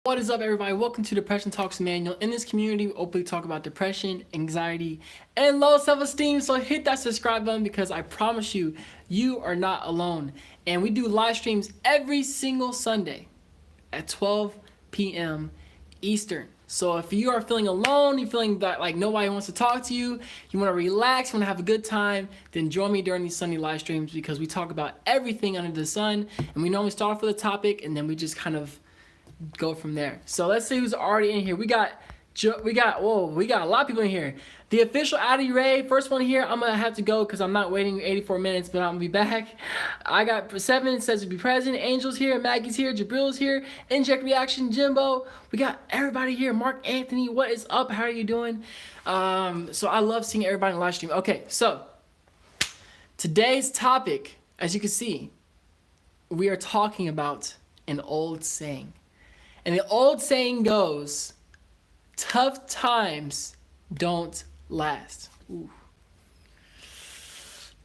What is up, everybody? Welcome to Depression Talks with Immanuel. In this community, we openly talk about depression, anxiety, and low self-esteem. So hit that subscribe button because I promise you, you are not alone. And we do live streams every single Sunday at 12 p.m. Eastern. So if you are feeling alone, you're feeling that like nobody wants to talk to you, you want to relax, you want to have a good time, then join me during these Sunday live streams because we talk about everything under the sun. And we normally start off with a topic and then we just kind of go from there. So let's see who's already in here. We got a lot of people in here. The official Addie Ray, first one here. I'm gonna have to go because I'm not waiting 84 minutes, but I'm gonna be back. I got 7 says to be present. Angel's here, Maggie's here, Jabril's here, Inject Reaction, Jimbo. We got everybody here. Mark Anthony, what is up? How are you doing? So I love seeing everybody in the live stream. Okay, so today's topic, as you can see, we are talking about an old saying. And the old saying goes, tough times don't last. Ooh.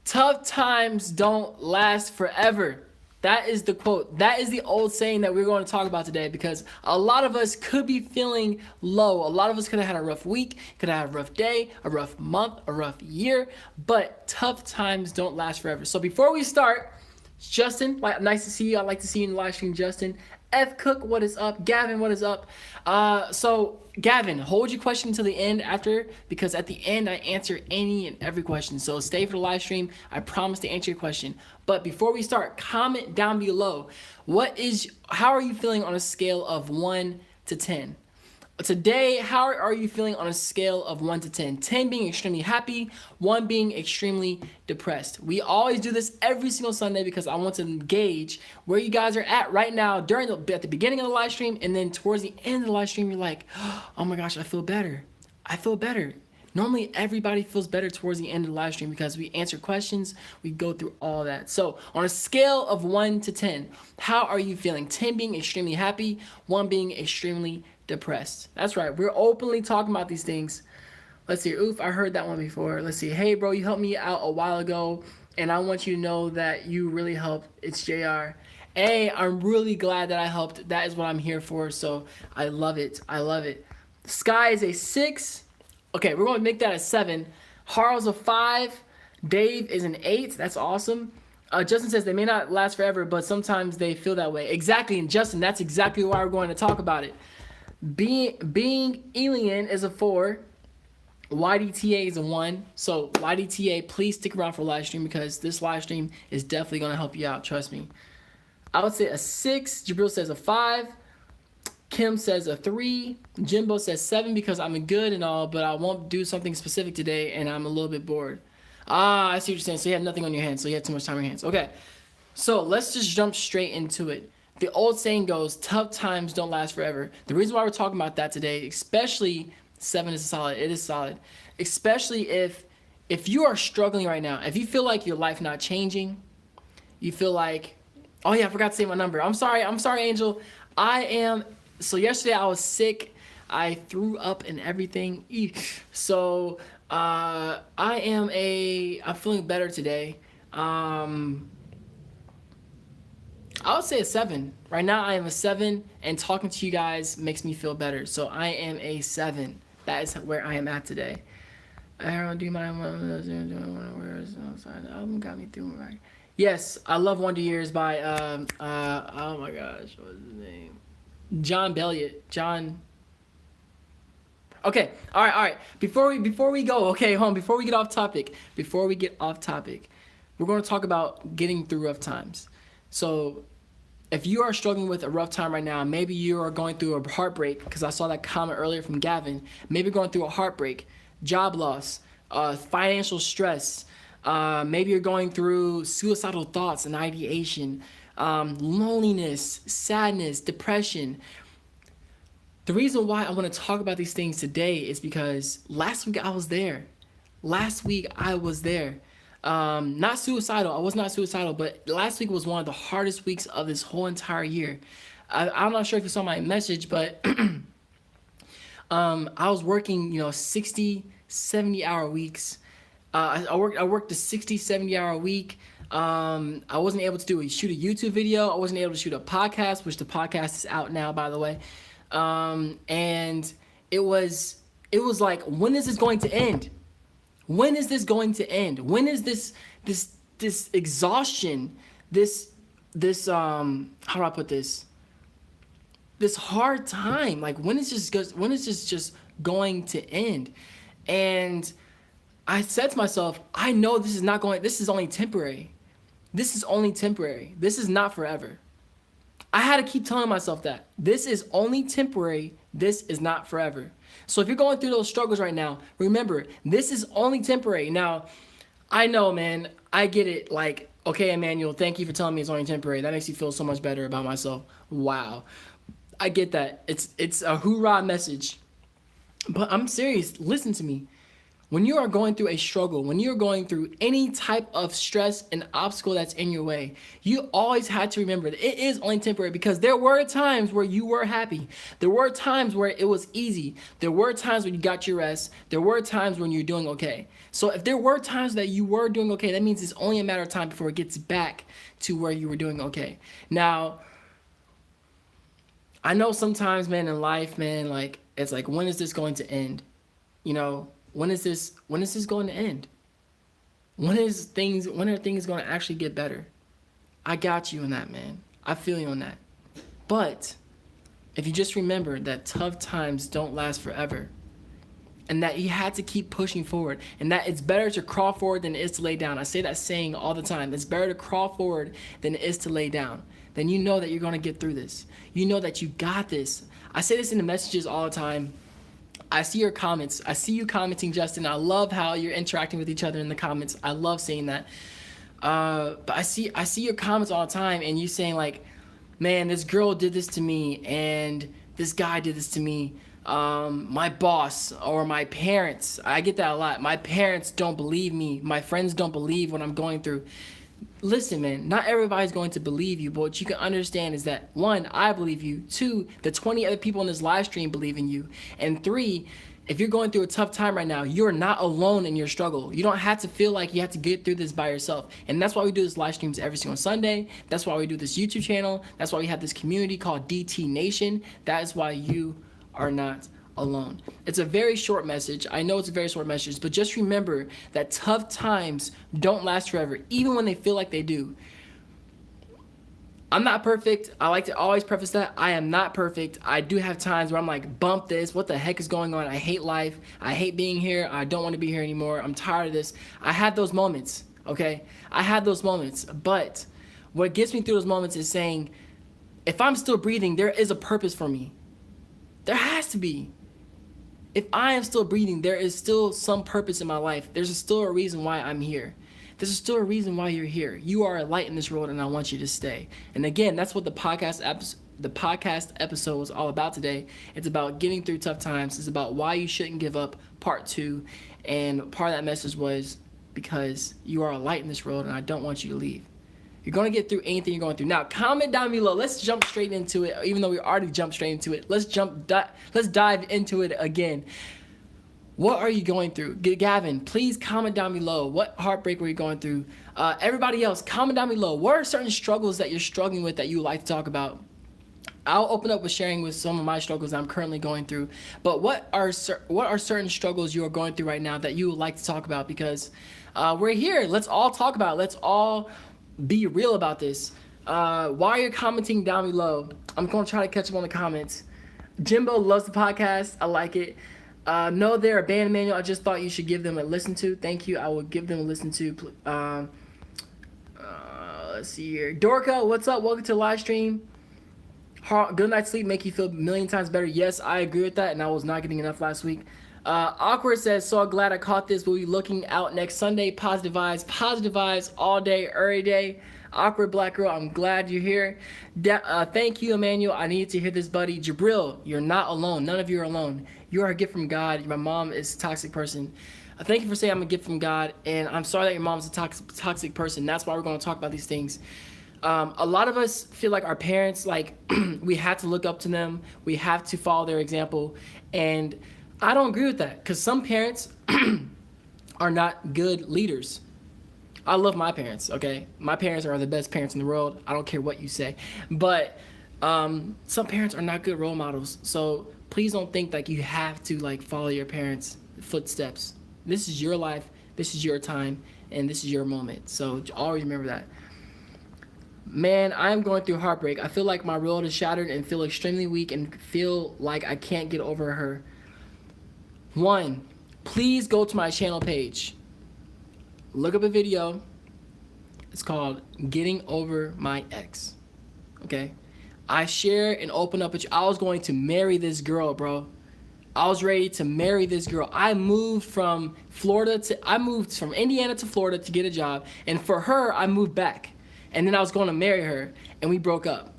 Tough times don't last forever. That is the quote. That is the old saying that we're going to talk about today because a lot of us could be feeling low. A lot of us could have had a rough week, could have had a rough day, a rough month, a rough year, but tough times don't last forever. So before we start, Justin, nice to see you. I'd like to see you in the live stream, Justin. F. Cook, what is up? Gavin, what is up? So Gavin, hold your question until the end after, because at the end I answer any and every question. So stay for the live stream. I promise to answer your question. But before we start, comment down below. How are you feeling on a scale of 1 to 10? Today, how are you feeling on a scale of 1 to 10? 10 being extremely happy, 1 being extremely depressed. We always do this every single Sunday because I want to gauge where you guys are at right now at the beginning of the live stream, and then towards the end of the live stream, you're like, oh my gosh, I feel better. I feel better. Normally, everybody feels better towards the end of the live stream because we answer questions, we go through all that. So on a scale of 1 to 10, how are you feeling? 10 being extremely happy, 1 being extremely depressed. That's right. We're openly talking about these things. Let's see. Oof, I heard that one before. Let's see. Hey, bro, you helped me out a while ago, and I want you to know that you really helped. It's JR. Hey, I'm really glad that I helped. That is what I'm here for, so I love it. I love it. Sky is a 6. Okay, we're going to make that a 7. Harl's a 5. Dave is an 8. That's awesome. Justin says they may not last forever, but sometimes they feel that way. Exactly, and Justin, that's exactly why we're going to talk about it. Being alien is a 4. YDTA is a 1. So YDTA, please stick around for live stream because this live stream is definitely going to help you out. Trust me. I would say a 6. Jabril says a 5. Kim says a 3. Jimbo says 7 because I'm good and all, but I won't do something specific today and I'm a little bit bored. I see what you're saying. So you had nothing on your hands. So you had too much time on your hands. Okay. So let's just jump straight into it. The old saying goes, tough times don't last forever. The reason why we're talking about that today, especially 7 is solid. It is solid. Especially if you are struggling right now, if you feel like your life not changing, you feel like, oh yeah, I forgot to say my number. I'm sorry, Angel. So yesterday I was sick. I threw up and everything. So I'm feeling better today. I would say a 7. Right now I am a 7, and talking to you guys makes me feel better. So I am a 7. That is where I am at today. I don't do my album got me through my. Yes, I love Wonder Years by oh my gosh, what is his name? John Belliot. John. Okay, all right. Before we go, okay, before we get off topic, we're going to talk about getting through rough times. So if you are struggling with a rough time right now, maybe you are going through a heartbreak, because I saw that comment earlier from Gavin, maybe going through a heartbreak, job loss, financial stress, maybe you're going through suicidal thoughts and ideation, loneliness, sadness, depression. The reason why I want to talk about these things today is because last week I was there. Not suicidal. I was not suicidal, but last week was one of the hardest weeks of this whole entire year. I'm not sure if you saw my message, but I was working, 60, 70-hour weeks. I worked a 60, 70-hour week. I wasn't able to shoot a YouTube video. I wasn't able to shoot a podcast, which the podcast is out now, by the way. And it was like, when is this going to end? When is this going to end? When is this exhaustion, this how do I put this hard time, like, when is this just going to end? And I said to myself, I know this is only temporary. This is only temporary. This is not forever. I had to keep telling myself that. This is only temporary. This is not forever. So if you're going through those struggles right now, remember, this is only temporary. Now, I know, man, I get it. Like, okay, Emmanuel, thank you for telling me it's only temporary. That makes me feel so much better about myself. Wow. I get that. It's a hoorah message. But I'm serious. Listen to me. When you are going through a struggle, when you're going through any type of stress and obstacle that's in your way, you always had to remember that it is only temporary, because there were times where you were happy. There were times where it was easy. There were times when you got your rest. There were times when you're doing okay. So if there were times that you were doing okay, that means it's only a matter of time before it gets back to where you were doing okay. Now, I know sometimes, man, in life, man, like, it's like, when is this going to end? You know, when is this going to end? When are things going to actually get better? I got you on that, man. I feel you on that. But if you just remember that tough times don't last forever, and that you had to keep pushing forward, and that it's better to crawl forward than it is to lay down. I say that saying all the time. It's better to crawl forward than it is to lay down. Then you know that you're going to get through this. You know that you got this. I say this in the messages all the time. I see your comments. I see you commenting, Justin. I love how you're interacting with each other in the comments. I love seeing that. But I see your comments all the time, and you saying like, man, this girl did this to me, and this guy did this to me. My boss or my parents. I get that a lot. My parents don't believe me. My friends don't believe what I'm going through. Listen, man, not everybody's going to believe you, but what you can understand is that, one, I believe you. Two, the 20 other people in this live stream believe in you. And three, if you're going through a tough time right now, you're not alone in your struggle. You don't have to feel like you have to get through this by yourself. And that's why we do this live streams every single Sunday. That's why we do this YouTube channel. That's why we have this community called DT Nation. That is why you are not alone. It's a very short message. I know it's a very short message, but just remember that tough times don't last forever, even when they feel like they do. I'm not perfect. I like to always preface that. I am not perfect. I do have times where I'm like, bump this. What the heck is going on? I hate life. I hate being here. I don't want to be here anymore. I'm tired of this. I had those moments, okay? I had those moments. But what gets me through those moments is saying, if I'm still breathing, there is a purpose for me. There has to be. If I am still breathing, there is still some purpose in my life. There's still a reason why I'm here. There's still a reason why you're here. You are a light in this world, and I want you to stay. And again, that's what the podcast episode was all about today. It's about getting through tough times. It's about why you shouldn't give up, part 2. And part of that message was because you are a light in this world, and I don't want you to leave. You're going to get through anything you're going through. Now, comment down below. Let's jump straight into it. Even though we already jumped straight into it, let's dive into it again. What are you going through? Gavin, please comment down below. What heartbreak were you going through? Everybody else, comment down below. What are certain struggles that you're struggling with that you would like to talk about? I'll open up with sharing with some of my struggles I'm currently going through. But what are certain struggles you are going through right now that you would like to talk about? Because we're here. Let's all talk about it. Let's all be real about this. While you're commenting down below, I'm going to try to catch up on the comments. Jimbo loves the podcast. I like it. No, they're a band, Emmanuel. I just thought you should give them a listen to. Thank you. I will give them a listen to. Let's see here. Dorka, what's up? Welcome to the live stream. Good night's sleep make you feel a million times better. Yes, I agree with that, and I was not getting enough last week. Awkward says, so glad I caught this. We'll be looking out next Sunday. Positive vibes all day, every day. Awkward black girl, I'm glad you're here. Thank you, Emmanuel. I needed to hear this, buddy. Jabril, you're not alone. None of you are alone. You are a gift from God. My mom is a toxic person. Thank you for saying I'm a gift from God, and I'm sorry that your mom's a toxic person. That's why we're going to talk about these things. A lot of us feel like our parents, like, we have to look up to them. We have to follow their example, and I don't agree with that, because some parents are not good leaders. I love my parents, okay? My parents are the best parents in the world. I don't care what you say. But Some parents are not good role models, so please don't think like you have to like follow your parents' footsteps. This is your life, this is your time, and this is your moment. So always remember that. Man, I'm going through heartbreak. I feel like my world is shattered and feel extremely weak and feel like I can't get over her. One, please go to my channel page. Look up a video. It's called Getting Over My Ex. Okay? I share and open up with you. I was going to marry this girl, bro. I was ready to marry this girl. I moved from Indiana to Florida to get a job. And for her, I moved back. And then I was going to marry her, and we broke up.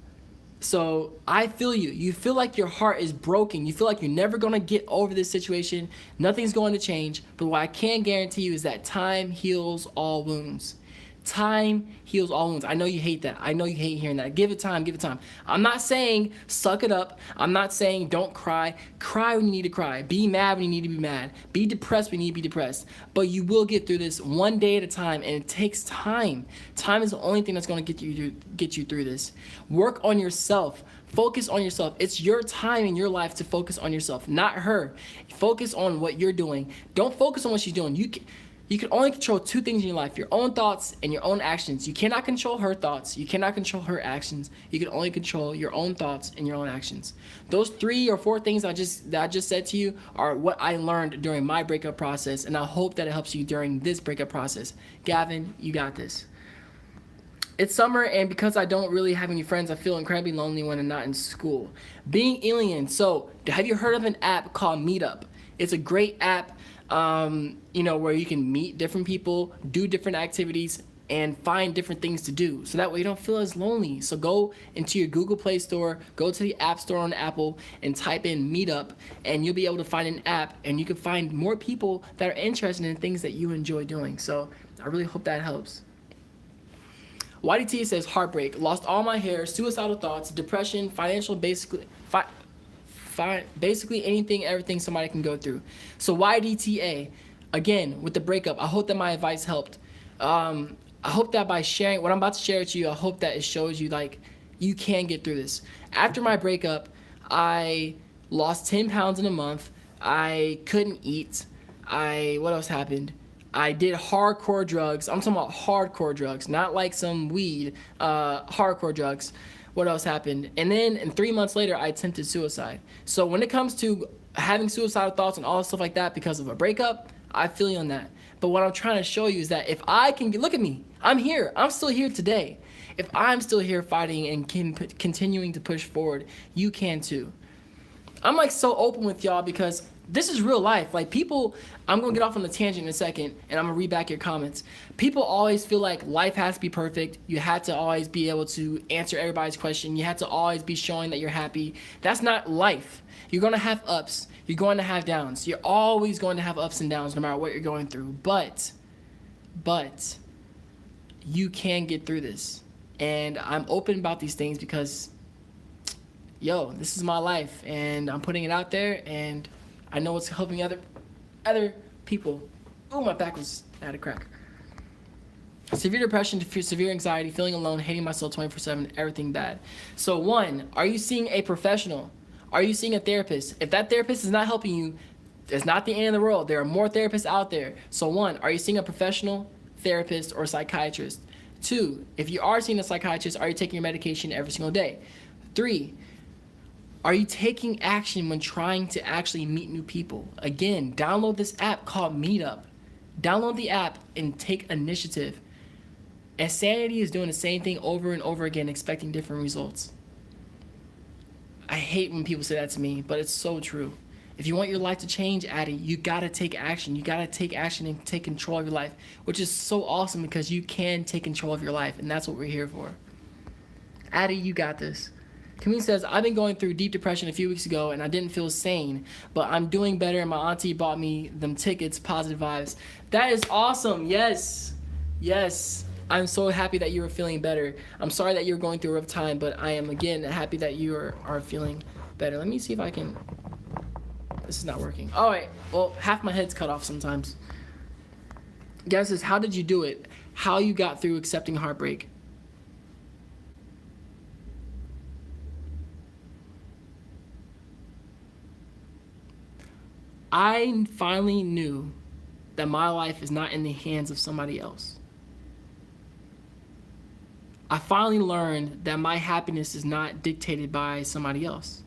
So I feel you. You feel like your heart is broken. You feel like you're never going to get over this situation. Nothing's going to change. But what I can guarantee you is that time heals all wounds. Time heals all wounds. I know you hate that. I know you hate hearing that. Give it time. Give it time. I'm not saying suck it up. I'm not saying don't cry. Cry when you need to cry. Be mad when you need to be mad. Be depressed when you need to be depressed. But you will get through this one day at a time, and it takes time. Time is the only thing that's going to get you through this. Work on yourself. Focus on yourself. It's your time in your life to focus on yourself, not her. Focus on what you're doing. Don't focus on what she's doing. You can only control two things in your life: your own thoughts and your own actions. You cannot control her thoughts. You cannot control her actions. You can only control your own thoughts and your own actions. Those 3 or 4 things that I just said to you are what I learned during my breakup process, and I hope that it helps you during this breakup process. Gavin, you got this. It's summer, and because I don't really have any friends, I feel incredibly lonely when I'm not in school. Being alien. So, have you heard of an app called Meetup? It's a great app. Where you can meet different people, do different activities, and find different things to do. So that way you don't feel as lonely. So go into your Google Play Store, go to the App Store on Apple, and type in Meetup, and you'll be able to find an app, and you can find more people that are interested in things that you enjoy doing. So I really hope that helps. YDT says heartbreak, lost all my hair, suicidal thoughts, depression, financial, basically anything, everything somebody can go through. So YDTA, again, with the breakup, I hope that my advice helped. I hope that by sharing what I'm about to share with you, I hope that it shows you like you can get through this. After my breakup, I lost 10 pounds in a month. I couldn't eat. What else happened? I did hardcore drugs. I'm talking about hardcore drugs, not like some weed, hardcore drugs. What else happened? And then 3 months later, I attempted suicide. So when it comes to having suicidal thoughts and all stuff like that because of a breakup, I feel you on that. But what I'm trying to show you is that if I can, look at me, I'm here. I'm still here today. If I'm still here fighting and continuing to push forward, you can too. I'm like so open with y'all because this is real life. Like people, I'm gonna get off on the tangent in a second, and I'm gonna read back your comments. People always feel like life has to be perfect. You have to always be able to answer everybody's question. You have to always be showing that you're happy. That's not life. You're gonna have ups. You're going to have downs. You're always going to have ups and downs no matter what you're going through. But you can get through this. And I'm open about these things because, this is my life, and I'm putting it out there, and I know it's helping other people. Oh, my back had a crack. Severe depression, severe anxiety, feeling alone, hating myself 24/7, everything bad. So 1, are you seeing a professional? Are you seeing a therapist? If that therapist is not helping you, it's not the end of the world. There are more therapists out there. So 1, are you seeing a professional therapist or psychiatrist? 2, if you are seeing a psychiatrist, are you taking your medication every single day? 3, are you taking action when trying to actually meet new people? Again, download this app called Meetup. Download the app and take initiative. Insanity is doing the same thing over and over again, expecting different results. I hate when people say that to me, but it's so true. If you want your life to change, Addie, you gotta take action. You gotta take action and take control of your life, which is so awesome because you can take control of your life, and that's what we're here for. Addie, you got this. Camille says, I've been going through deep depression a few weeks ago, and I didn't feel sane, but I'm doing better, and my auntie bought me them tickets, positive vibes. That is awesome. Yes. I'm so happy that you are feeling better. I'm sorry that you're going through a rough time, but I am, again, happy that you are feeling better. Let me see if I can... This is not working. All right. Well, half my head's cut off sometimes. Guys says, how did you do it? How you got through accepting heartbreak? I finally knew that my life is not in the hands of somebody else. I finally learned that my happiness is not dictated by somebody else.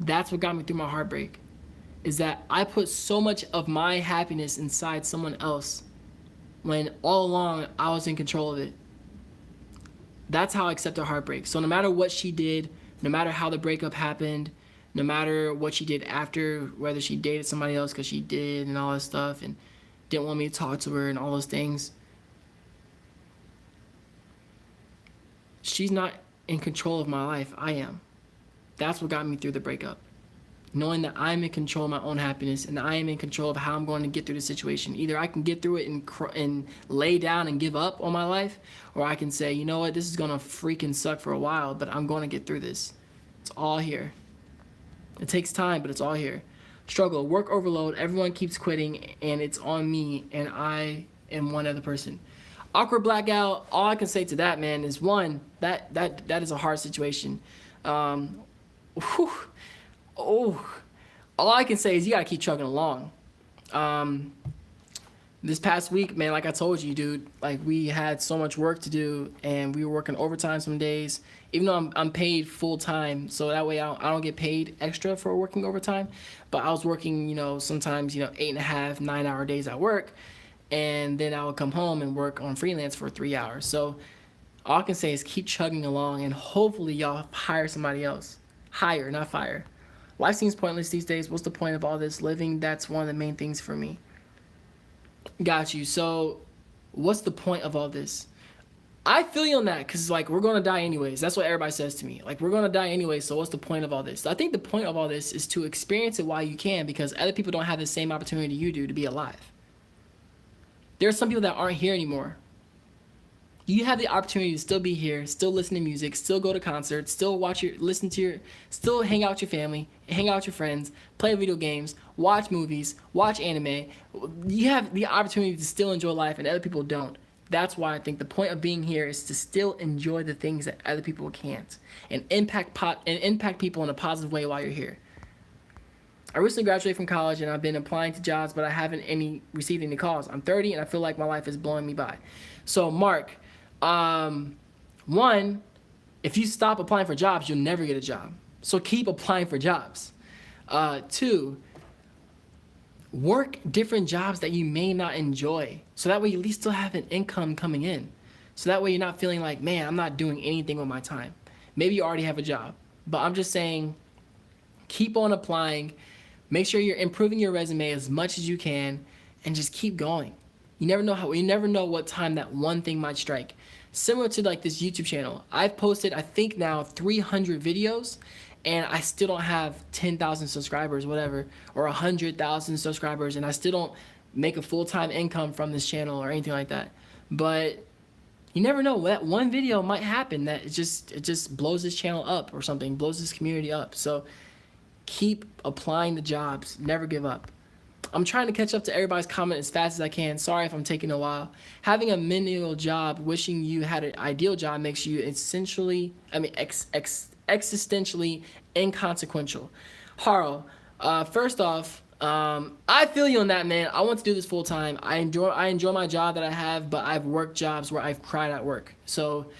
That's what got me through my heartbreak. Is that I put so much of my happiness inside someone else when all along I was in control of it. That's how I accepted heartbreak. So no matter what she did, no matter how the breakup happened, no matter what she did after, whether she dated somebody else because she did and all that stuff and didn't want me to talk to her and all those things, she's not in control of my life. I am. That's what got me through the breakup. Knowing that I'm in control of my own happiness and I am in control of how I'm going to get through the situation. Either I can get through it and lay down and give up on my life, or I can say, you know what, this is going to freaking suck for a while, but I'm going to get through this. It's all here. It takes time, but it's all here. Struggle, work overload, everyone keeps quitting, and it's on me, and I am one other person. Awkward blackout, all I can say to that, man, is one, that is a hard situation. Whew. Oh, all I can say is you gotta keep chugging along. This past week, man, like I told you, dude, like we had so much work to do, and we were working overtime some days. Even though I'm paid full time, so that way I don't get paid extra for working overtime. But I was working, sometimes 8.5, 9 hour days at work, and then I would come home and work on freelance for 3 hours. So all I can say is keep chugging along, and hopefully y'all hire somebody else. Hire, not fire. Life seems pointless these days. What's the point of all this living? That's one of the main things for me. Got you. So what's the point of all this? I feel you on that because, we're going to die anyways. That's what everybody says to me. We're going to die anyways, so what's the point of all this? I think the point of all this is to experience it while you can, because other people don't have the same opportunity you do to be alive. There are some people that aren't here anymore. You have the opportunity to still be here, still listen to music, still go to concerts, still still hang out with your family, hang out with your friends, play video games, watch movies, watch anime. You have the opportunity to still enjoy life, and other people don't. That's why I think the point of being here is to still enjoy the things that other people can't, and impact people in a positive way while you're here. I recently graduated from college, and I've been applying to jobs, but I haven't received any calls. I'm 30, and I feel like my life is blowing me by. So, Mark, one, if you stop applying for jobs, you'll never get a job. So keep applying for jobs. Two, work different jobs that you may not enjoy. So that way you at least still have an income coming in. So that way you're not feeling like, man, I'm not doing anything with my time. Maybe you already have a job, but I'm just saying, keep on applying. Make sure you're improving your resume as much as you can, and just keep going. You never know what time that one thing might strike. Similar to this YouTube channel. I've posted, I think now 300 videos, and I still don't have 10,000 subscribers, whatever, or 100,000 subscribers, and I still don't make a full-time income from this channel or anything like that. But you never know, that one video might happen that it just blows this channel up or something, blows this community up. So keep applying the jobs, never give up. I'm trying to catch up to everybody's comment as fast as I can. Sorry if I'm taking a while. Having a menial job, wishing you had an ideal job, makes you existentially inconsequential. Harl, first off, I feel you on that, man. I want to do this full time. I enjoy my job that I have, but I've worked jobs where I've cried at work. So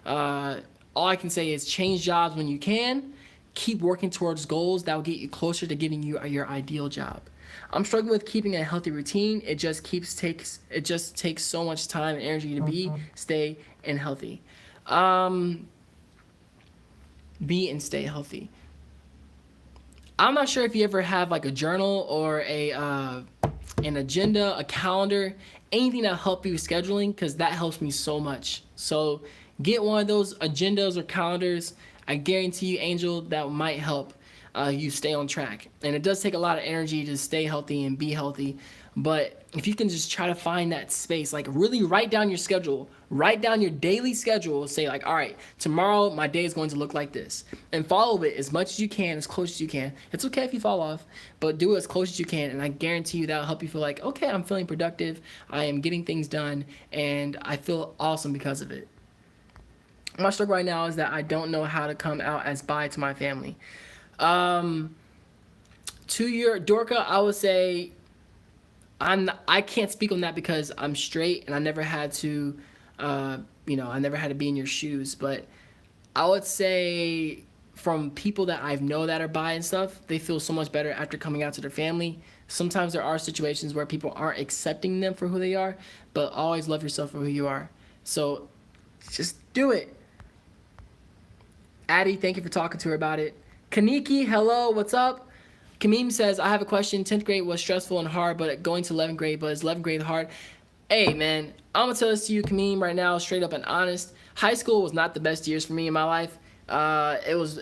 all I can say is change jobs when you can. Keep working towards goals that will get you closer to getting you your ideal job. I'm struggling with keeping a healthy routine. It just takes so much time and energy to stay, and healthy. Be and stay healthy. I'm not sure if you ever have a journal or an agenda, a calendar, anything that help you with scheduling, because that helps me so much. So get one of those agendas or calendars. I guarantee you, Angel, that might help you stay on track. And it does take a lot of energy to stay healthy and be healthy, but if you can just try to find that space, really write down your schedule, write down your daily schedule, say all right, tomorrow my day is going to look like this, and follow it as much as you can, as close as you can. It's okay if you fall off, but do it as close as you can, and I guarantee you that'll help you feel okay, I'm feeling productive, I am getting things done, and I feel awesome because of it. My struggle right now is that I don't know how to come out as bi to my family. To your Dorka, I would say I can't speak on that because I'm straight and I never had to, I never had to be in your shoes. But I would say from people that I know that are bi and stuff, they feel so much better after coming out to their family. Sometimes there are situations where people aren't accepting them for who they are, but always love yourself for who you are. So just do it. Addie, thank you for talking to her about it. Kaniki, hello, what's up? Kamim says, I have a question. 10th grade was stressful and hard, but going to 11th grade, but is 11th grade hard? Hey, man, I'm going to tell this to you, Kamim, right now, straight up and honest. High school was not the best years for me in my life. I was,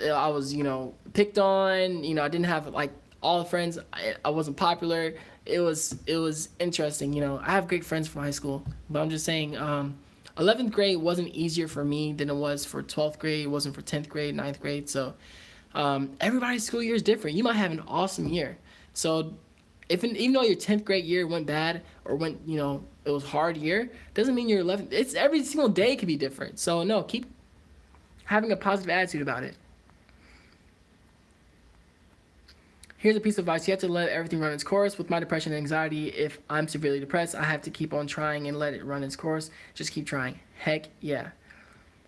picked on. I didn't have, like, all the friends. I wasn't popular. It was interesting. I have great friends from high school, but I'm just saying, 11th grade wasn't easier for me than it was for 12th grade. It wasn't for 10th grade, 9th grade. So everybody's school year is different. You might have an awesome year. So even though your 10th grade year went bad or went, it was hard year, doesn't mean your 11th. It's every single day could be different. So no, keep having a positive attitude about it. Here's a piece of advice. You have to let everything run its course. With my depression and anxiety, if I'm severely depressed, I have to keep on trying and let it run its course. Just keep trying. Heck yeah.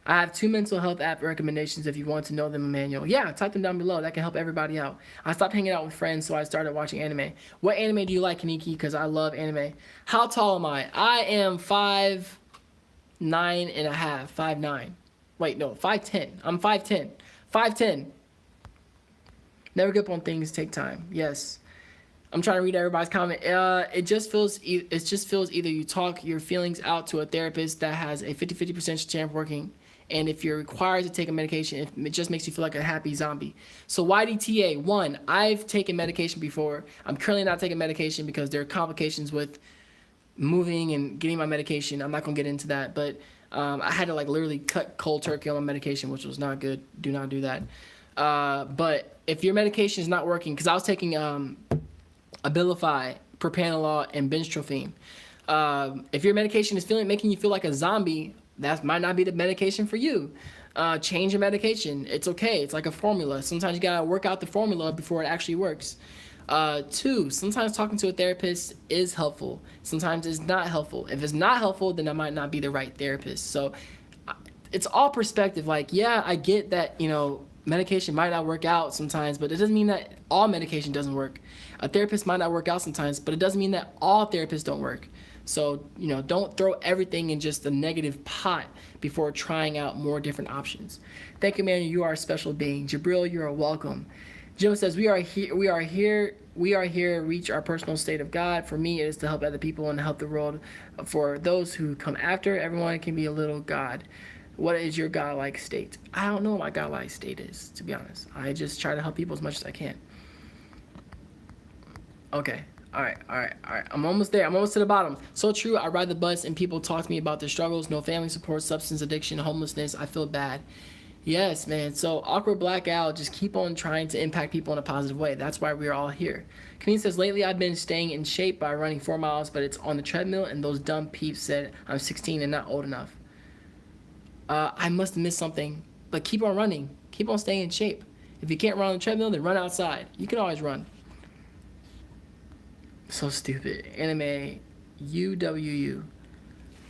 I have 2 mental health app recommendations if you want to know them, Emmanuel. Yeah, type them down below. That can help everybody out. I stopped hanging out with friends, so I started watching anime. What anime do you like, Kaniki? Because I love anime. How tall am I? I am 5'9" and a half. 5'9". Wait, no, 5'10". I'm 5'10". 5'10". Never give up on things. Take time. Yes. I'm trying to read everybody's comment. It just feels either you talk your feelings out to a therapist that has a 50% chance of working, and if you're required to take a medication, it just makes you feel like a happy zombie. So YDTA, 1, I've taken medication before. I'm currently not taking medication because there are complications with moving and getting my medication. I'm not going to get into that, but I had to literally cut cold turkey on my medication, which was not good. Do not do that. But if your medication is not working, because I was taking Abilify, propranolol, and benzotrofene. If your medication is making you feel like a zombie, that might not be the medication for you. Change your medication. It's okay. It's like a formula. Sometimes you gotta work out the formula before it actually works. 2, sometimes talking to a therapist is helpful. Sometimes it's not helpful. If it's not helpful, then that might not be the right therapist. So it's all perspective. Yeah, I get that, medication might not work out sometimes, but it doesn't mean that all medication doesn't work. A therapist might not work out sometimes, but it doesn't mean that all therapists don't work. So, don't throw everything in just a negative pot before trying out more different options. Thank you, man. You are a special being. Jabril, you are welcome. Jim says, we are here to reach our personal state of God. For me, it is to help other people and help the world. For those who come after, everyone can be a little God. What is your godlike state? I don't know what my godlike state is, to be honest. I just try to help people as much as I can. Okay. All right. I'm almost there. I'm almost to the bottom. So true. I ride the bus and people talk to me about their struggles. No family support, substance addiction, homelessness. I feel bad. Yes, man. So Awkward Black Owl, just keep on trying to impact people in a positive way. That's why we're all here. Kameen says, lately I've been staying in shape by running 4 miles, but it's on the treadmill, and those dumb peeps said I'm 16 and not old enough. I must have missed something, but keep on running. Keep on staying in shape. If you can't run on the treadmill, then run outside. You can always run. So stupid. Anime UWU.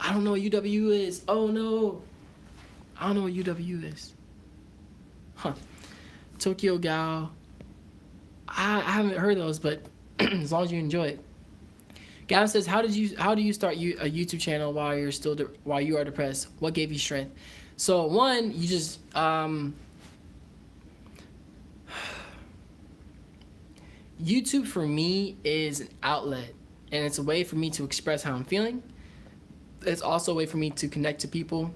I don't know what UW is. Oh no. I don't know what UW is. Huh. Tokyo Gal. I haven't heard those, but as long as you enjoy it. Gavin says, how do you start a YouTube channel while you are depressed? What gave you strength? So 1, you just YouTube for me is an outlet, and it's a way for me to express how I'm feeling. It's also a way for me to connect to people,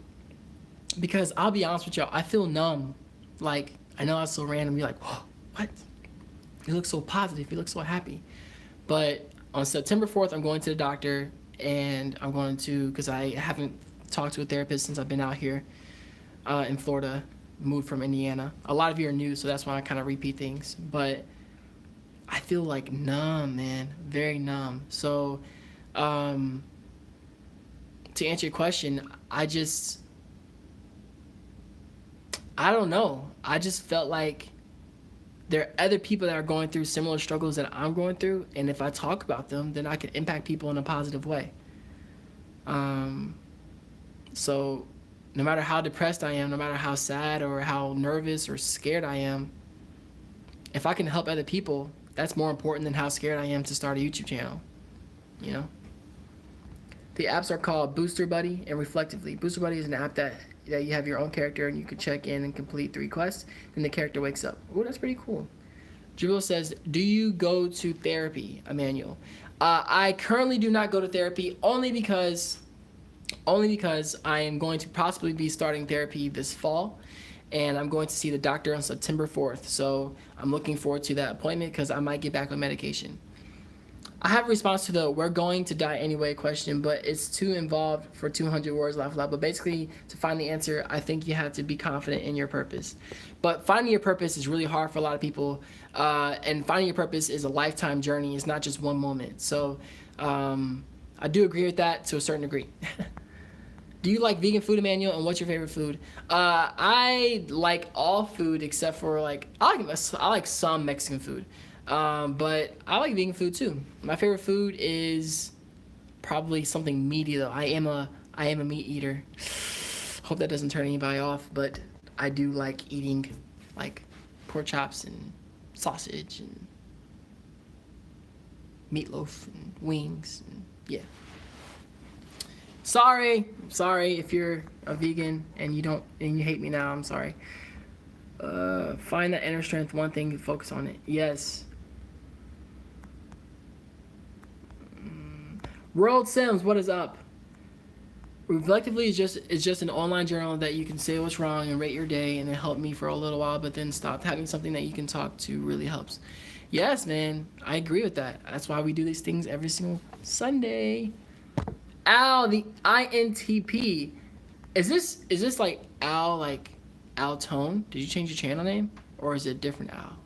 because I'll be honest with y'all, I feel numb. I know that's so random. You're like, whoa, what? You look so positive. You look so happy. But on September 4th, I'm going to the doctor, and I'm going to, because I haven't talked to a therapist since I've been out here in Florida, moved from Indiana. A lot of you are new, so that's why I kind of repeat things. But I feel numb, man, very numb. So to answer your question, I don't know. I just felt like there are other people that are going through similar struggles that I'm going through, and if I talk about them, then I can impact people in a positive way. Um, so no matter how depressed I am, no matter how sad or how nervous or scared I am, if I can help other people, that's more important than how scared I am to start a YouTube channel. You know? The apps are called Booster Buddy and Reflectively. Booster Buddy is an app that you have your own character and you can check in and complete the requests, and the character wakes up. Oh, that's pretty cool. Jibril says, do you go to therapy, Emmanuel? I currently do not go to therapy only because I am going to possibly be starting therapy this fall, and I'm going to see the doctor on September 4th. So I'm looking forward to that appointment because I might get back on medication. I have a response to the "we're going to die anyway" question, but it's too involved for 200 words, laugh loud. But basically, to find the answer, I think you have to be confident in your purpose. But finding your purpose is really hard for a lot of people, and finding your purpose is a lifetime journey. It's not just one moment. So I do agree with that to a certain degree. Do you like vegan food, Emmanuel? And what's your favorite food? I like all food except for I like some Mexican food. But I like vegan food too. My favorite food is probably something meaty though. I am a meat eater. Hope that doesn't turn anybody off, but I do like eating like pork chops and sausage and meatloaf and wings and yeah. Sorry if you're a vegan and you hate me now. I'm sorry. Find that inner strength, one thing, focus on it. Yes. World Sims, what is up? Reflectively is just an online journal that you can say what's wrong and rate your day, and it helped me for a little while, but then stopped. Having something that you can talk to really helps. Yes, man, I agree with that. That's why we do these things every single Sunday. Al, the INTP. Is this like Al, like Al Tone? Did you change your channel name? Or is it a different Al?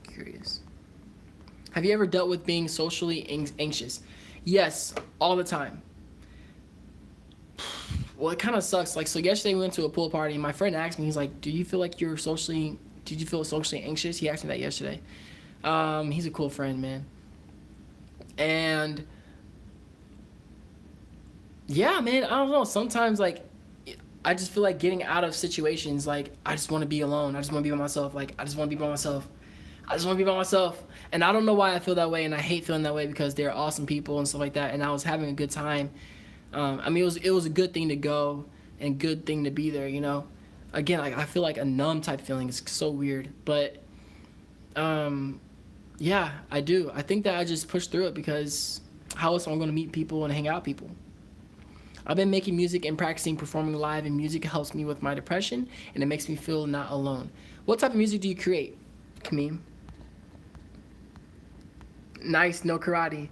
Curious. Have you ever dealt with being socially anxious? Yes, all the time. Well, it kind of sucks. Like, so yesterday we went to a pool party, and my friend asked me, he's like, did you feel socially anxious? He asked me that yesterday. He's a cool friend, man. And yeah, man, I don't know. Sometimes, like, I just feel like getting out of situations, like, I just want to be alone. I just want to be by myself. Like, I just want to be by myself. I just want to be by myself. And I don't know why I feel that way, and I hate feeling that way because they're awesome people and stuff like that, and I was having a good time. I mean, it was a good thing to go and good thing to be there, you know? Again, like, I feel like a numb type feeling. It's so weird. But, yeah, I do. I think that I just push through it because how else am I going to meet people and hang out with people? I've been making music and practicing performing live, and music helps me with my depression, and it makes me feel not alone. What type of music do you create, Kameem? Nice, no karate.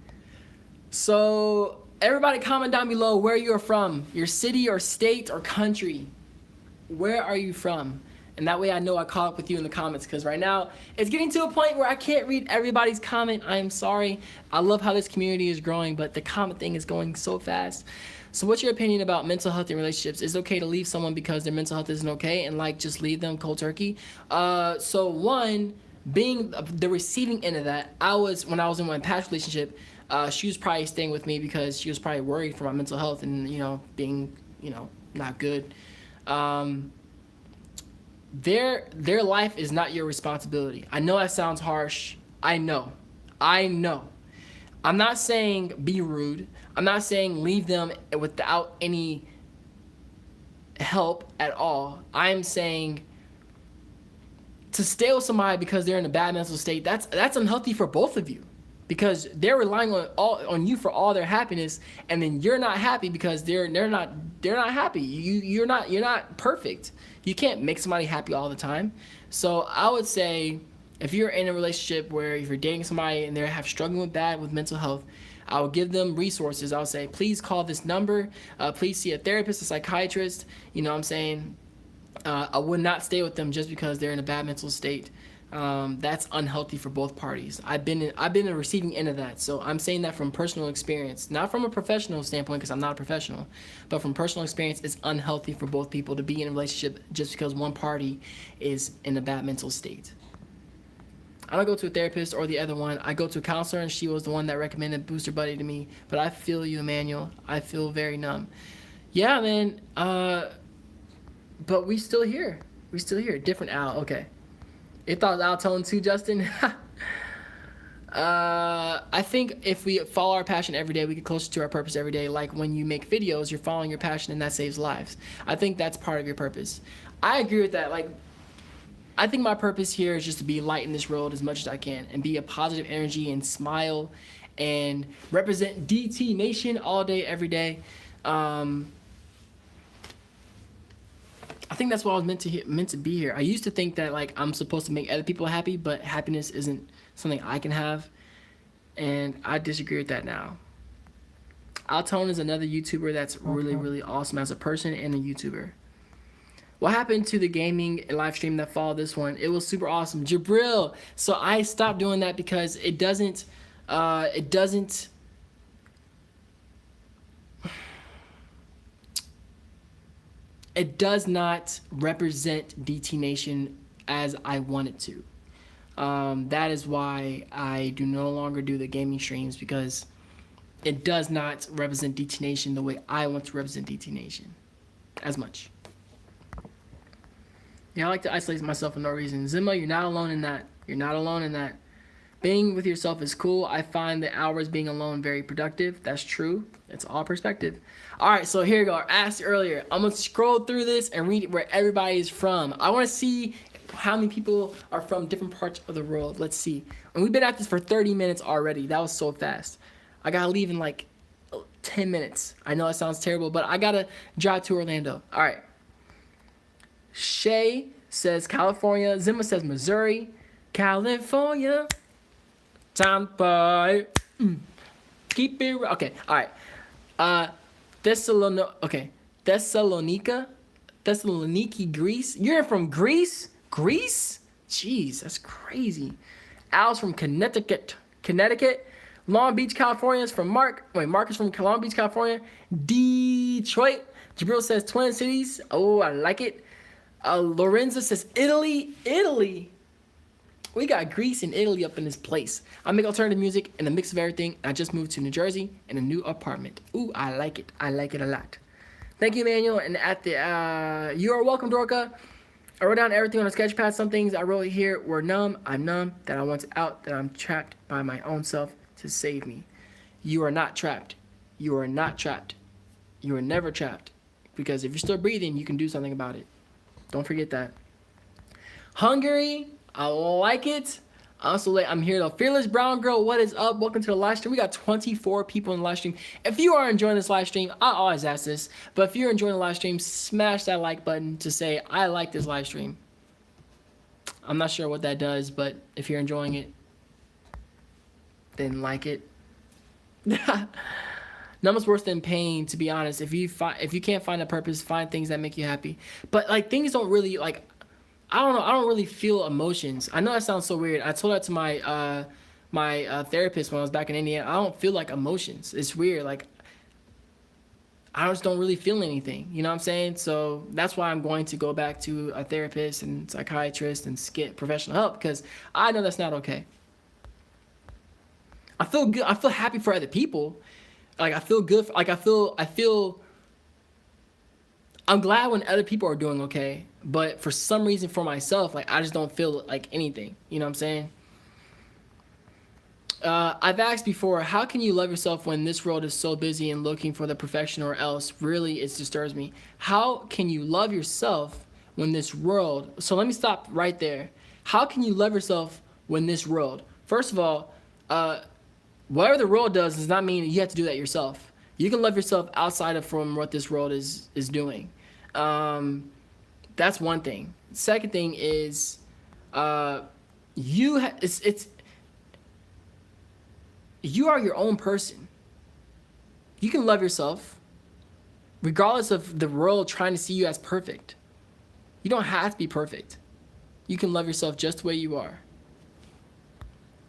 So everybody comment down below where you're from, your city or state or country. Where are you from? And that way I know I caught up with you in the comments, because right now it's getting to a point where I can't read everybody's comment. I am sorry. I love how this community is growing, but the comment thing is going so fast. So what's your opinion about mental health in relationships? Is it okay to leave someone because their mental health isn't okay and like just leave them cold turkey? So one, being the receiving end of that, when I was in my past relationship, she was probably staying with me because she was probably worried for my mental health and, being, not good. Their life is not your responsibility. I know that sounds harsh. I know. I'm not saying be rude. I'm not saying leave them without any help at all. I'm saying to stay with somebody because they're in a bad mental state, that's unhealthy for both of you, because they're relying on you for all their happiness, and then you're not happy because they're not happy. You're not perfect. You can't make somebody happy all the time. So I would say, if you're in a relationship where if you're dating somebody and they're struggling with mental health, I would give them resources. I would say, please call this number. Please see a therapist, a psychiatrist. You know what I'm saying? I would not stay with them just because they're in a bad mental state. That's unhealthy for both parties. I've been in the receiving end of that. So I'm saying that from personal experience, not from a professional standpoint, because I'm not a professional, but from personal experience, it's unhealthy for both people to be in a relationship just because one party is in a bad mental state. I don't go to a therapist or the other one. I go to a counselor, and she was the one that recommended Booster Buddy to me. But I feel you, Emmanuel. I feel very numb. Yeah, man. But we still here. We still here. Different Al. Okay. It thought Al tone too, Justin. I think if we follow our passion every day, we get closer to our purpose every day. Like when you make videos, you're following your passion, and that saves lives. I think that's part of your purpose. I agree with that. Like, I think my purpose here is just to be light in this world as much as I can and be a positive energy and smile and represent DT Nation all day, every day. I think that's what I was meant to be here. I used to think that like I'm supposed to make other people happy, but happiness isn't something I can have, and I disagree with that now. Altone is another YouTuber that's really, really awesome as a person and a YouTuber. What happened to the gaming live stream that followed this one? It was super awesome. Jabril. So I stopped doing that because it doesn't it does not represent DT Nation as I want it to. That is why I do no longer do the gaming streams, because it does not represent DT Nation the way I want to represent DT Nation as much. Yeah, I like to isolate myself for no reason. Zimma, you're not alone in that. You're not alone in that. Being with yourself is cool. I find the hours being alone very productive. That's true. It's all perspective. All right, so here we go. I asked earlier. I'm going to scroll through this and read where everybody is from. I want to see how many people are from different parts of the world. Let's see. And we've been at this for 30 minutes already. That was so fast. I got to leave in like 10 minutes. I know that sounds terrible, but I got to drive to Orlando. All right. Shay says California. Zimmer says Missouri. California. Tampa. Keep it. Okay. All right. Thessaloniki, Greece. You're from Greece? Greece? Jeez, that's crazy. Al's from Connecticut. Long Beach, California is from Mark. Mark is from Long Beach, California. Detroit. Jabril says Twin Cities. Oh, I like it. Lorenzo says Italy. We got Greece and Italy up in this place. I make alternative music and a mix of everything. I just moved to New Jersey in a new apartment. Ooh, I like it. I like it a lot. Thank you, Emmanuel. And at the, you are welcome, Dorca. I wrote down everything on a sketch pad. Some things I wrote here were numb. I'm numb. That I want out. That I'm trapped by my own self to save me. You are not trapped. You are not trapped. You are never trapped. Because if you're still breathing, you can do something about it. Don't forget that. Hungary. I like it. I'm here though. Fearless Brown Girl, what is up? Welcome to the live stream. We got 24 people in the live stream. If you are enjoying this live stream, I always ask this, but if you're enjoying the live stream, smash that like button to say, I like this live stream. I'm not sure what that does, but if you're enjoying it, then like it. Nothing's worse than pain, to be honest. If you can't find a purpose, find things that make you happy. But like things don't really like. I don't know. I don't really feel emotions. I know that sounds so weird. I told that to my therapist when I was back in Indiana. I don't feel like emotions. It's weird. Like I just don't really feel anything. You know what I'm saying? So that's why I'm going to go back to a therapist and psychiatrist and get professional help, because I know that's not okay. I feel good. I feel happy for other people. Like I feel good. I feel. I'm glad when other people are doing okay, but for some reason for myself, like I just don't feel like anything. You know what I'm saying? I've asked before, how can you love yourself when this world is so busy and looking for the perfection or else? Really, it disturbs me. How can you love yourself when this world... So let me stop right there. How can you love yourself when this world... First of all, whatever the world does does not mean you have to do that yourself. You can love yourself outside of from what this world is doing. That's one thing. Second thing is, you are your own person. You can love yourself regardless of the world trying to see you as perfect. You don't have to be perfect. You can love yourself just the way you are.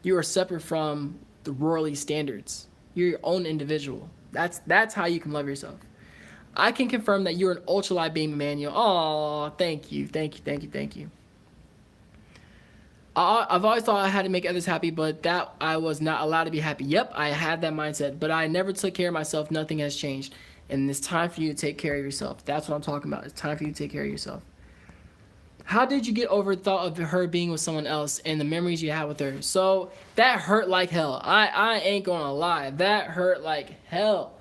You are separate from the worldly standards. You're your own individual. That's how you can love yourself. I can confirm that you're an ultralight being, Emmanuel. Oh, thank you. I've always thought I had to make others happy, but that I was not allowed to be happy. Yep, I had that mindset, but I never took care of myself. Nothing has changed. And it's time for you to take care of yourself. That's what I'm talking about. It's time for you to take care of yourself. How did you get over the thought of her being with someone else and the memories you had with her? So that hurt like hell. I ain't gonna lie. That hurt like hell.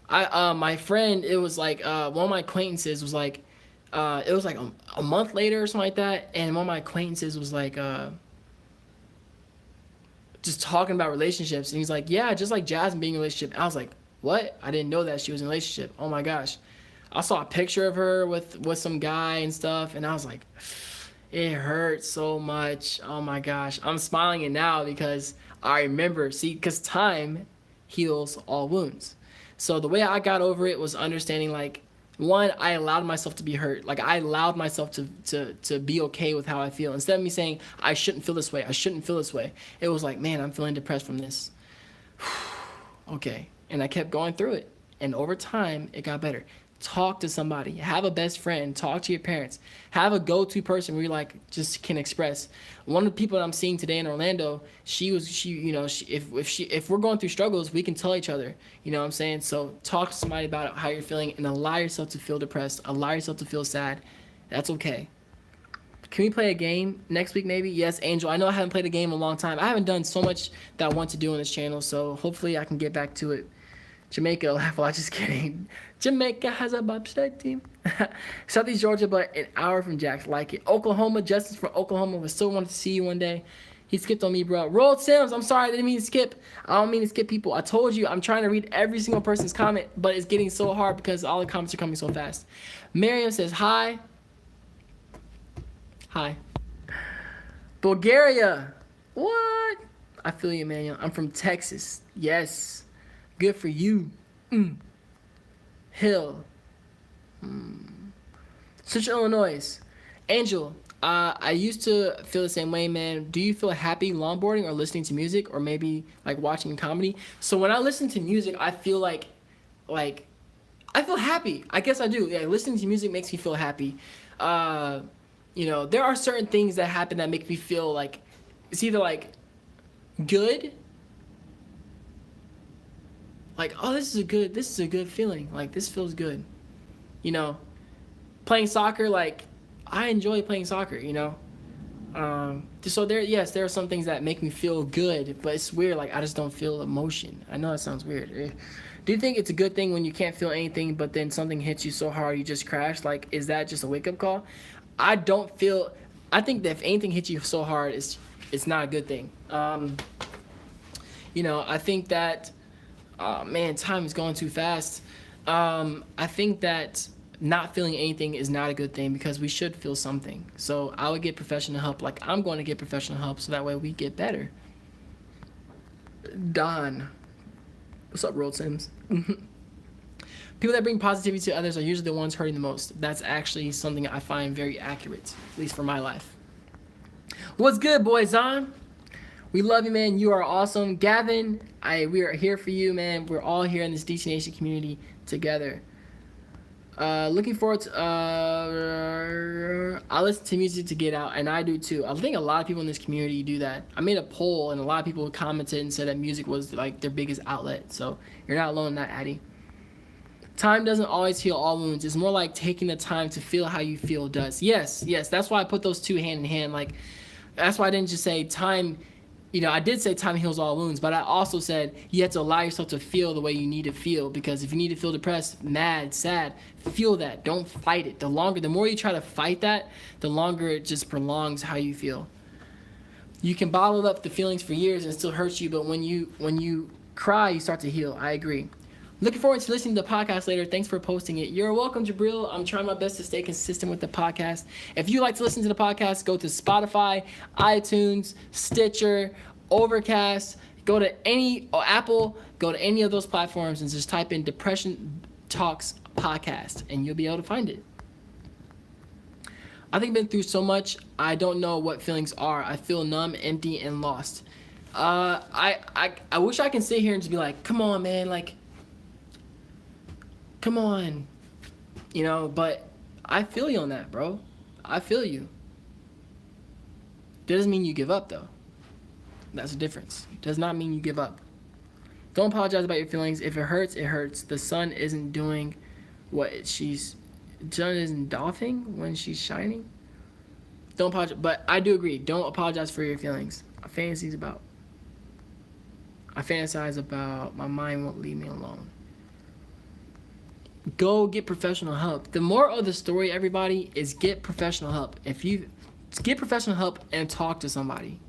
My friend, it was like one of my acquaintances was like it was like a month later or something like that, and one of my acquaintances was like just talking about relationships, and he's like, yeah, just like Jasmine being in a relationship. And I was like, what? I didn't know that she was in a relationship. Oh my gosh. I saw a picture of her with some guy and stuff, and I was like, it hurt so much. Oh my gosh. I'm smiling it now because I remember, see, because time heals all wounds. So the way I got over it was understanding, like, one, I allowed myself to be hurt. Like, I allowed myself to be okay with how I feel. Instead of me saying, I shouldn't feel this way, I shouldn't feel this way, it was like, man, I'm feeling depressed from this. Okay. And I kept going through it. And over time, it got better. Talk to somebody. Have a best friend. Talk to your parents. Have a go-to person where you like just can express. One of the people that I'm seeing today in Orlando, if we're going through struggles, we can tell each other. You know what I'm saying? So talk to somebody about how you're feeling and allow yourself to feel depressed. Allow yourself to feel sad. That's okay. Can we play a game next week maybe? Yes, Angel. I know I haven't played a game in a long time. I haven't done so much that I want to do on this channel, so hopefully I can get back to it. Jamaica, laugh a lot, just kidding. Jamaica has a bobsled team. Southeast Georgia, but an hour from Jax, like it. Oklahoma, Justin from Oklahoma, we still wanted to see you one day. He skipped on me, bro. Roll Sims, I'm sorry, I didn't mean to skip. I don't mean to skip people. I told you, I'm trying to read every single person's comment, but it's getting so hard because all the comments are coming so fast. Miriam says, hi. Hi. Bulgaria. What? I feel you, Emmanuel. I'm from Texas. Yes. Good for you. Hill. Central Illinois. Angel. I used to feel the same way, man. Do you feel happy longboarding or listening to music or maybe like watching comedy? So when I listen to music, I feel like I feel happy. I guess I do. Yeah, listening to music makes me feel happy. There are certain things that happen that make me feel like it's either like good, like, oh, this is a good feeling. Like, this feels good. You know, playing soccer, like, I enjoy playing soccer, So there are some things that make me feel good, but it's weird. Like, I just don't feel emotion. I know that sounds weird. Do you think it's a good thing when you can't feel anything, but then something hits you so hard you just crash? Like, is that just a wake-up call? I think that if anything hits you so hard, it's not a good thing. I think that, man, time is going too fast. I think that not feeling anything is not a good thing because we should feel something. So I would get professional help. Like, I'm going to get professional help so that way we get better. Don. What's up, World Sims? People that bring positivity to others are usually the ones hurting the most. That's actually something I find very accurate, at least for my life. What's good, boy, Zon? We love you, man. You are awesome. Gavin, we are here for you, man. We're all here in this DC Nation community together. Looking forward to... I listen to music to get out, and I do too. I think a lot of people in this community do that. I made a poll, and a lot of people commented and said that music was like their biggest outlet. So you're not alone in that, Addie. Time doesn't always heal all wounds. It's more like taking the time to feel how you feel does. Yes. That's why I put those two hand in hand. Like, that's why I didn't just say time... I did say time heals all wounds, but I also said you have to allow yourself to feel the way you need to feel, because if you need to feel depressed, mad, sad, feel that. Don't fight it. The more you try to fight that, the longer it just prolongs how you feel. You can bottle up the feelings for years and it still hurts you, but when you cry, you start to heal. I agree. Looking forward to listening to the podcast later. Thanks for posting it. You're welcome, Jabril. I'm trying my best to stay consistent with the podcast. If you like to listen to the podcast, go to Spotify, iTunes, Stitcher, Overcast. Go to Apple. Go to any of those platforms and just type in Depression Talks Podcast, and you'll be able to find it. I think I've been through so much, I don't know what feelings are. I feel numb, empty, and lost. I wish I can sit here and just be like, come on, man, like, come on, but I feel you on that, bro. I feel you. Doesn't mean you give up, though. That's the difference. Does not mean you give up. Don't apologize about your feelings. If it hurts, it hurts. The sun isn't doing what she's... The sun isn't doffing when she's shining. Don't apologize. But I do agree. Don't apologize for your feelings. I fantasize about my mind won't leave me alone. Go get professional help. The moral of the story, everybody, is get professional help. If you get professional help and talk to somebody,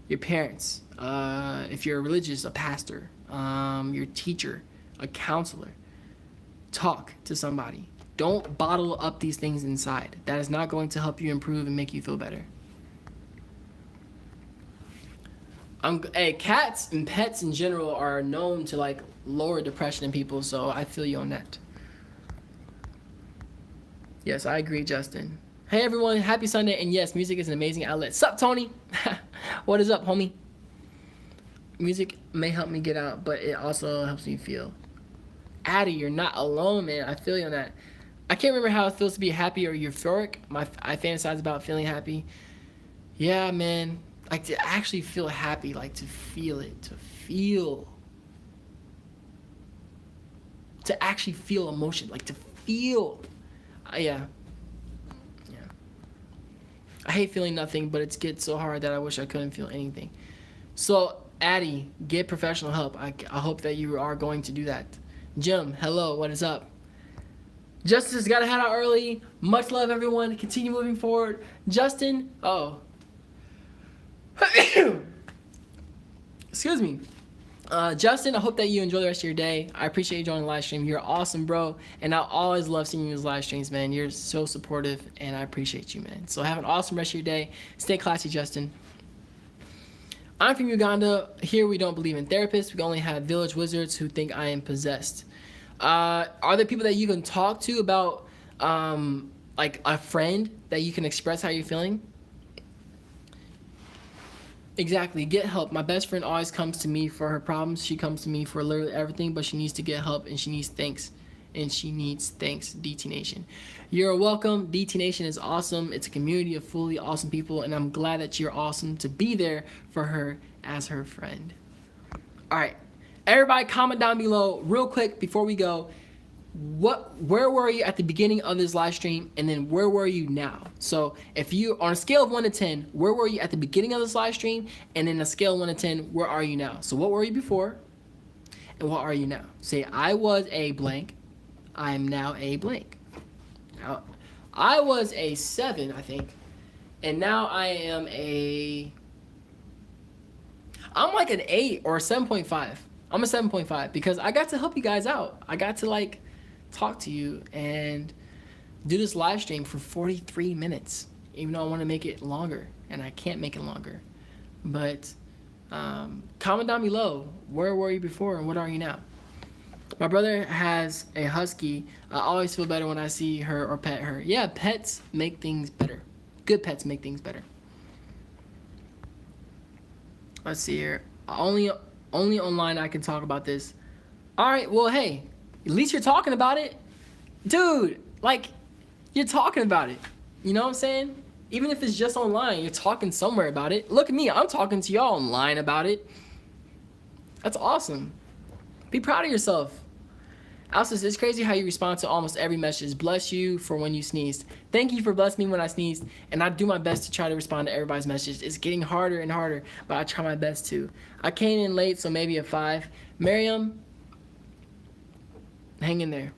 your parents, if you're religious, a pastor, your teacher, a counselor, talk to somebody. Don't bottle up these things inside. That is not going to help you improve and make you feel better. Hey, cats and pets in general are known to like lower depression in people, so I feel you on that. Yes, I agree, Justin. Hey everyone, happy Sunday, and yes, music is an amazing outlet. Sup, Tony? What is up, homie? Music may help me get out, but it also helps me feel. Addie, you're not alone, man. I feel you on that. I can't remember how it feels to be happy or euphoric. I fantasize about feeling happy. Yeah, man. Like to actually feel happy, like to feel it, to actually feel emotion, like to feel. Yeah. I hate feeling nothing, but it gets so hard that I wish I couldn't feel anything. So, Addie, get professional help. I hope that you are going to do that. Jim, hello, what is up? Justice got to head out early. Much love, everyone. Continue moving forward. Justin, excuse me. Justin, I hope that you enjoy the rest of your day. I appreciate you joining the live stream. You're awesome, bro. And I always love seeing you in live streams, man. You're so supportive, and I appreciate you, man. So have an awesome rest of your day. Stay classy, Justin. I'm from Uganda. Here we don't believe in therapists. We only have village wizards who think I am possessed. Are there people that you can talk to about, like a friend that you can express how you're feeling? Exactly. Get help. My best friend always comes to me for her problems. She comes to me for literally everything, but she needs to get help, and she needs thanks. DT Nation. You're welcome. DT Nation is awesome. It's a community of fully awesome people, and I'm glad that you're awesome to be there for her as her friend. All right. Everybody comment down below real quick before we go. Where were you at the beginning of this live stream, and then where were you now? So if you, on a scale of 1 to 10, where were you at the beginning of this live stream, and then a scale of 1 to 10, where are you now? So what were you before, and what are you now? Say, I was a blank, I am now a blank. Now, I was a 7, I think, and now I am I'm like an 8 or a 7.5. I'm a 7.5 because I got to help you guys out. I got to like talk to you and do this live stream for 43 minutes, even though I want to make it longer, and I can't make it longer. But comment down below, where were you before and what are you now? My brother has a husky. I always feel better when I see her or pet her. Yeah, pets make things better. Good pets make things better. Let's see here. Only online I can talk about this. All right, well, hey, at least you're talking about it. Dude, like, you're talking about it. You know what I'm saying? Even if it's just online, you're talking somewhere about it. Look at me, I'm talking to y'all online about it. That's awesome. Be proud of yourself. Alice, it's crazy how you respond to almost every message. Bless you for when you sneezed. Thank you for blessing me when I sneezed, and I do my best to try to respond to everybody's message. It's getting harder and harder, but I try my best to. I came in late, so maybe a 5. Miriam, hang in there.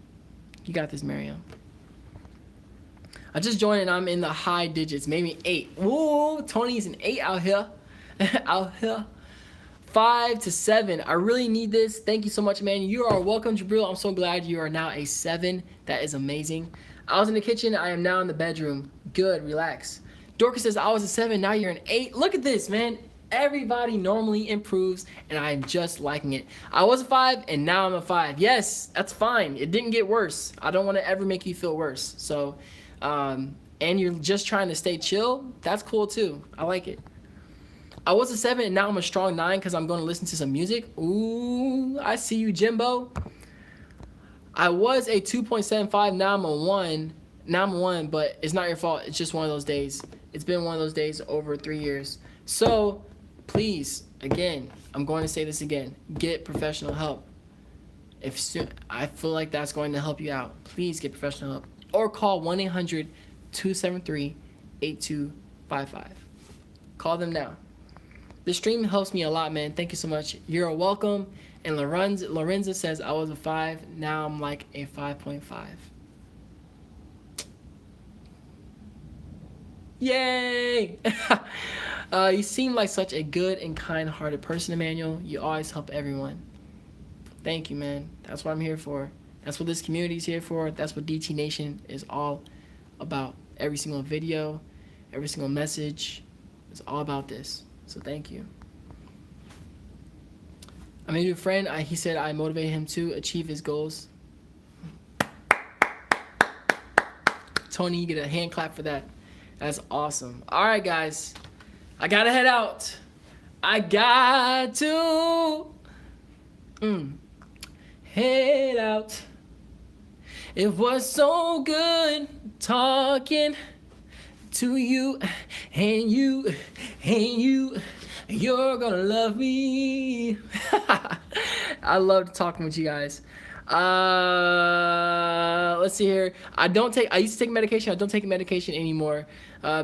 You got this, Miriam. I just joined and I'm in the high digits, maybe 8. Whoa, Tony's an 8 out here. Out here. 5 to 7. I really need this. Thank you so much, man. You are welcome, Jabril. I'm so glad you are now a 7. That is amazing. I was in the kitchen. I am now in the bedroom. Good. Relax. Dorcas says, I was a 7. Now you're an 8. Look at this, man. Everybody normally improves, and I'm just liking it. I was a 5, and now I'm a 5. Yes, that's fine. It didn't get worse. I don't want to ever make you feel worse. So, and you're just trying to stay chill. That's cool, too. I like it. I was a 7 and now I'm a strong 9 because I'm going to listen to some music. Ooh, I see you, Jimbo. I was a 2.75. Now I'm a 1. Now I'm a 1, but it's not your fault. It's just one of those days. It's been one of those days over 3 years. So please, again, I'm going to say this again, get professional help. I feel like that's going to help you out, please get professional help. Or call 1-800-273-8255. Call them now. The stream helps me a lot, man. Thank you so much. You're welcome. And Lorenza says, I was a 5. Now I'm like a 5.5. Yay! You seem like such a good and kind-hearted person, Emmanuel. You always help everyone. Thank you, man. That's what I'm here for. That's what this community is here for. That's what DT Nation is all about. Every single video, every single message, it's all about this. So thank you. I made a friend. He said I motivated him to achieve his goals. Tony, you get a hand clap for that. That's awesome. All right, guys. I gotta head out. I got to head out. It was so good talking to you, and you're gonna love me. I loved talking with you guys. Let's see here. I used to take medication. I don't take medication anymore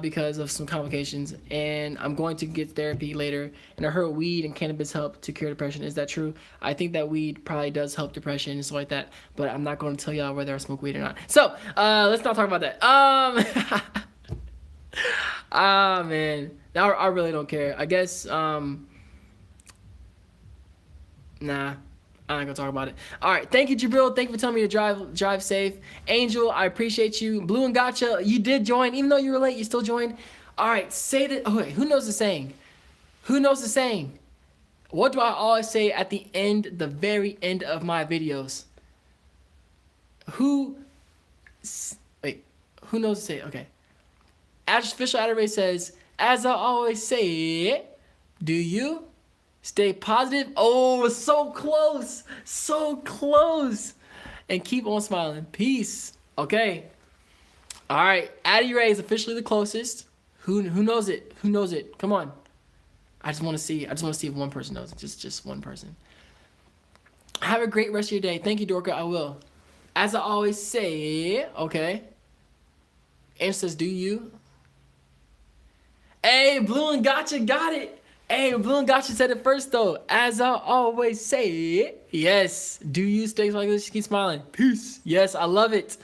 because of some complications, and I'm going to get therapy later. And I heard weed and cannabis help to cure depression. Is that true? I think that weed probably does help depression and stuff like that, but I'm not going to tell y'all whether I smoke weed or not. So let's not talk about that. Man, now I really don't care. I guess nah, I'm not gonna talk about it. All right, thank you, Jabril. Thank you for telling me to drive safe. Angel, I appreciate you. Blue and Gotcha, you did join, even though you were late. You still joined. All right, say that. Oh wait, who knows the saying? Who knows the saying? What do I always say at the end, the very end of my videos? Who knows the saying? Okay. Official Adderray says, as I always say, do you? Stay positive. Oh, so close. So close. And keep on smiling. Peace. Okay. All right. Addie Ray is officially the closest. Who knows it? Who knows it? Come on. I just want to see if one person knows it. Just one person. Have a great rest of your day. Thank you, Dorka. I will. As I always say, okay. And says, do you? Hey, Blue and Gotcha got it. Hey, Blue and Gotcha said it first, though. As I always say, yes. Do you stay like this? Keep smiling. Peace. Yes, I love it.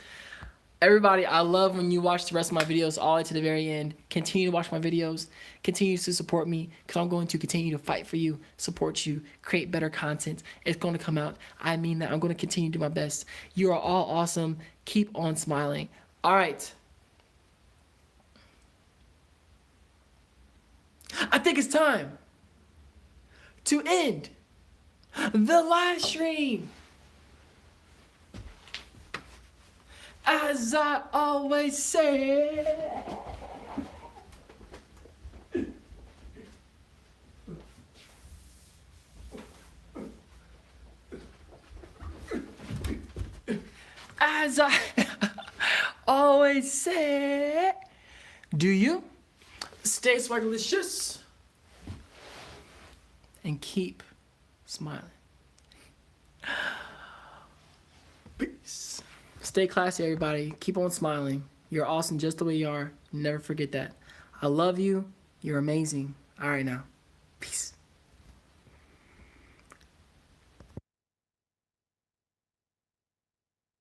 Everybody, I love when you watch the rest of my videos all the way to the very end. Continue to watch my videos. Continue to support me because I'm going to continue to fight for you, support you, create better content. It's going to come out. I mean that. I'm going to continue to do my best. You are all awesome. Keep on smiling. All right. I think it's time to end the live stream. As I always say. As I always say, do you? Stay swagalicious and keep smiling. Peace. Stay classy, everybody. Keep on smiling. You're awesome just the way you are. Never forget that. I love you. You're amazing. All right now.